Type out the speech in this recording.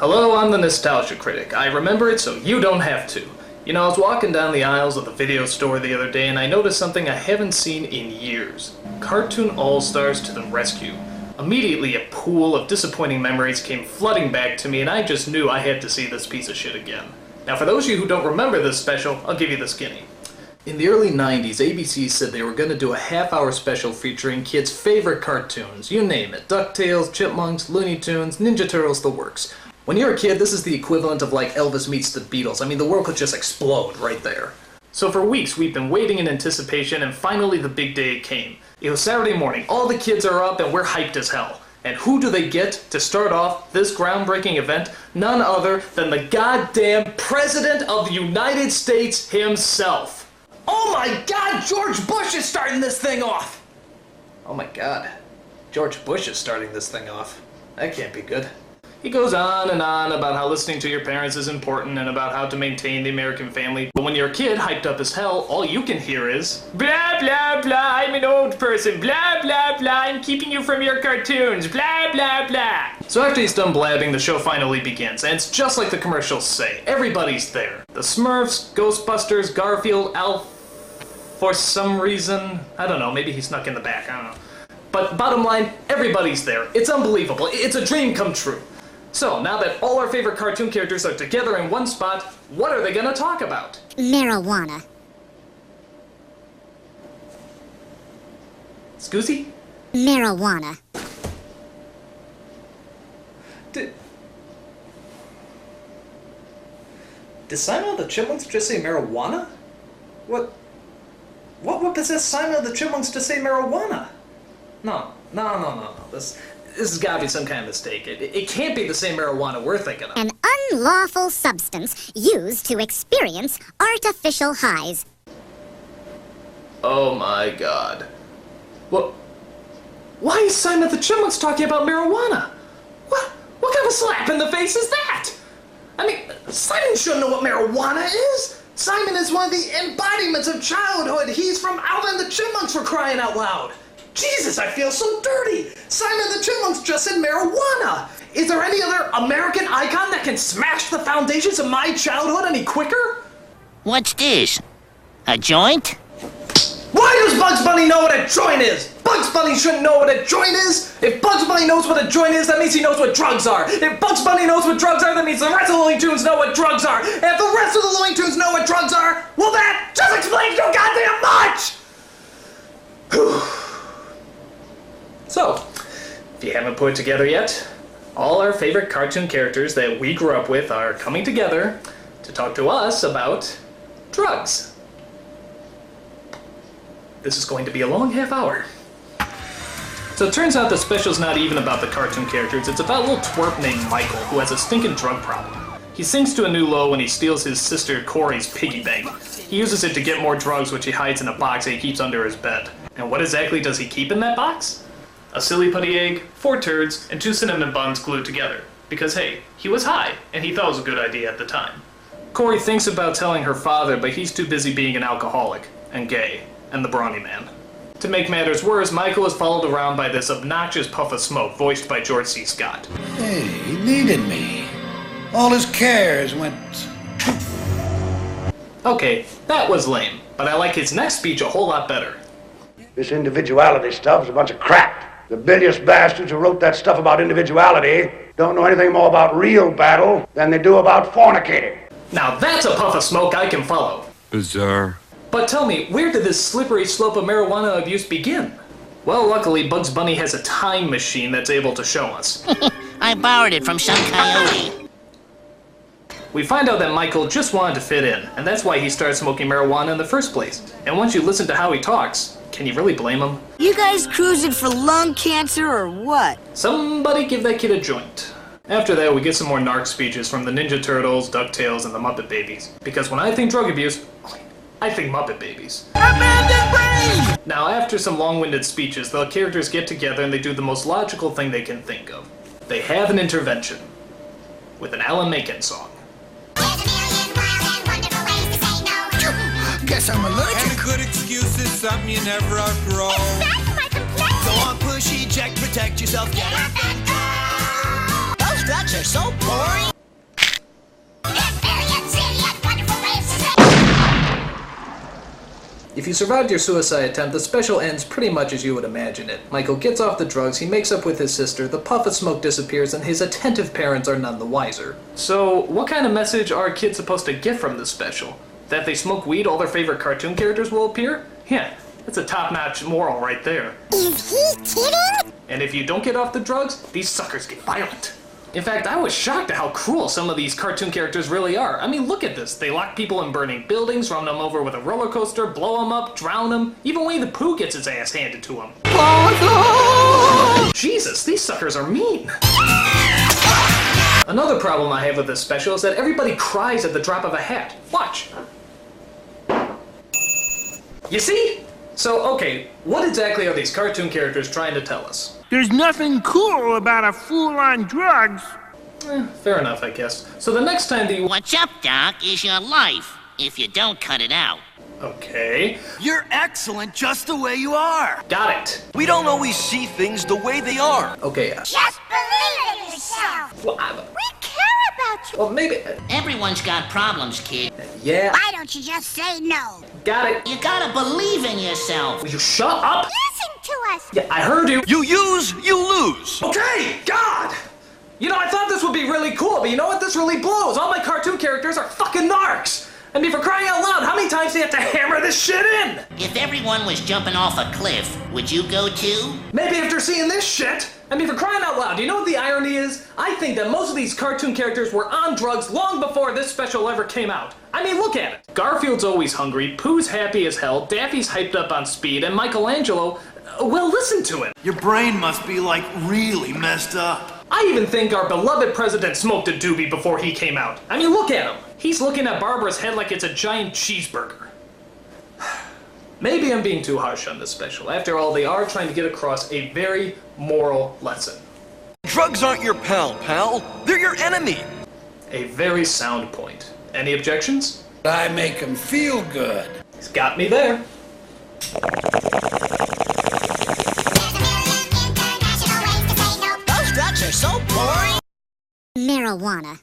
Hello, I'm the Nostalgia Critic. I remember it so you don't have to. You know, I was walking down the aisles of the video store the other day and I noticed something I haven't seen in years. Cartoon All-Stars to the rescue. Immediately, a pool of disappointing memories came flooding back to me and I just knew I had to see this piece of shit again. Now, for those of you who don't remember this special, I'll give you the skinny. In the early 90s, ABC said they were going to do a half-hour special featuring kids' favorite cartoons. You name it. DuckTales, Chipmunks, Looney Tunes, Ninja Turtles, the works. When you're a kid, this is the equivalent of like Elvis meets the Beatles. I mean, the world could just explode right there. So for weeks, we've been waiting in anticipation, and finally the big day came. It was Saturday morning. All the kids are up, and we're hyped as hell. And who do they get to start off this groundbreaking event? None other than the goddamn President of the United States himself. Oh my God, George Bush is starting this thing off! Oh my God, George Bush is starting this thing off. That can't be good. He goes on and on about how listening to your parents is important and about how to maintain the American family. But when you're a kid, hyped up as hell, all you can hear is blah blah blah, I'm an old person, blah blah blah, I'm keeping you from your cartoons, blah blah blah. So after he's done blabbing, the show finally begins, and it's just like the commercials say. Everybody's there. The Smurfs, Ghostbusters, Garfield, Alf, for some reason. I don't know, maybe he snuck in the back, I don't know. But bottom line, everybody's there. It's unbelievable. It's a dream come true. So, now that all our favorite cartoon characters are together in one spot, what are they gonna talk about? Marijuana. Scoozy? Marijuana. Did Simon the Chipmunks just say marijuana? What possessed Simon the Chipmunks to say marijuana? No. This has got to be some kind of mistake. It can't be the same marijuana we're thinking of. An unlawful substance used to experience artificial highs. Oh my God. Well, why is Simon the Chipmunks talking about marijuana? What kind of slap in the face is that? I mean, Simon shouldn't know what marijuana is. Simon is one of the embodiments of childhood. He's from Alvin and the Chipmunks, for crying out loud. Jesus, I feel so dirty! Simon the Chipmunks just said marijuana! Is there any other American icon that can smash the foundations of my childhood any quicker? What's this? A joint? Why does Bugs Bunny know what a joint is? Bugs Bunny shouldn't know what a joint is! If Bugs Bunny knows what a joint is, that means he knows what drugs are! If Bugs Bunny knows what drugs are, that means the rest of the Looney Tunes know what drugs are! And if the rest of the Looney Tunes know what drugs are, well that just explains so goddamn much! So, if you haven't put it together yet, all our favorite cartoon characters that we grew up with are coming together to talk to us about drugs. This is going to be a long half hour. So it turns out the special's not even about the cartoon characters, it's about a little twerp named Michael who has a stinking drug problem. He sinks to a new low when he steals his sister Corey's piggy bank. He uses it to get more drugs, which he hides in a box that he keeps under his bed. And what exactly does he keep in that box? A silly putty egg, 4 turds, and 2 cinnamon buns glued together. Because hey, he was high, and he thought it was a good idea at the time. Corey thinks about telling her father, but he's too busy being an alcoholic, and gay, and the brawny man. To make matters worse, Michael is followed around by this obnoxious puff of smoke, voiced by George C. Scott. Hey, he needed me. All his cares went... Okay, that was lame, but I like his next speech a whole lot better. This individuality stuff is a bunch of crap. The bilious bastards who wrote that stuff about individuality don't know anything more about real battle than they do about fornicating. Now that's a puff of smoke I can follow. Bizarre. But tell me, where did this slippery slope of marijuana abuse begin? Well, luckily, Bugs Bunny has a time machine that's able to show us. I borrowed it from some coyote. We find out that Michael just wanted to fit in, and that's why he started smoking marijuana in the first place. And once you listen to how he talks, can you really blame him? You guys cruising for lung cancer or what? Somebody give that kid a joint. After that, we get some more narc speeches from the Ninja Turtles, DuckTales, and the Muppet Babies. Because when I think drug abuse, I think Muppet Babies. Abandoned brain! Now, after some long-winded speeches, the characters get together and they do the most logical thing they can think of. They have an intervention. With an Alan Menken song. Guess I'm allergic. And a good excuse is something you never outgrow. That's my complaint! Go on, push, eject, protect yourself, get up and go! Those drugs are so boring! If you survived your suicide attempt, the special ends pretty much as you would imagine it. Michael gets off the drugs, he makes up with his sister, the puff of smoke disappears, and his attentive parents are none the wiser. So, what kind of message are kids supposed to get from this special? That if they smoke weed, all their favorite cartoon characters will appear? Yeah, that's a top-notch moral right there. Is he kidding? And if you don't get off the drugs, these suckers get violent. In fact, I was shocked at how cruel some of these cartoon characters really are. I mean, look at this. They lock people in burning buildings, run them over with a roller coaster, blow them up, drown them. Even Winnie the Pooh gets his ass handed to him. Jesus, these suckers are mean. Another problem I have with this special is that everybody cries at the drop of a hat. Watch. You see? So, okay, what exactly are these cartoon characters trying to tell us? There's nothing cool about a fool on drugs. Fair enough, I guess. So the next time that you... What's up, Doc, is your life, if you don't cut it out. Okay. You're excellent just the way you are. Got it. We don't always see things the way they are. Okay. Just believe in yourself. Well, We care about you. well, maybe... Everyone's got problems, kid. yeah. Why don't you just say no? Got it. You gotta believe in yourself. Will you shut up? Listen to us. Yeah, I heard you. You use, you lose. Okay, God! You know, I thought this would be really cool, but you know what? This really blows. All my cartoon characters are fucking narcs. I mean, for crying out loud, how many times do you have to hammer this shit in? If everyone was jumping off a cliff, would you go too? Maybe after seeing this shit. I mean, for crying out loud, do you know what the irony is? I think that most of these cartoon characters were on drugs long before this special ever came out. I mean, look at it. Garfield's always hungry, Pooh's happy as hell, Daffy's hyped up on speed, and Michelangelo, well, listen to him. Your brain must be like really messed up. I even think our beloved president smoked a doobie before he came out. I mean, look at him. He's looking at Barbara's head like it's a giant cheeseburger. Maybe I'm being too harsh on this special. After all, they are trying to get across a very moral lesson. Drugs aren't your pal. They're your enemy. A very sound point. Any objections? I make him feel good. He's got me there. Those drugs are so boring. Marijuana.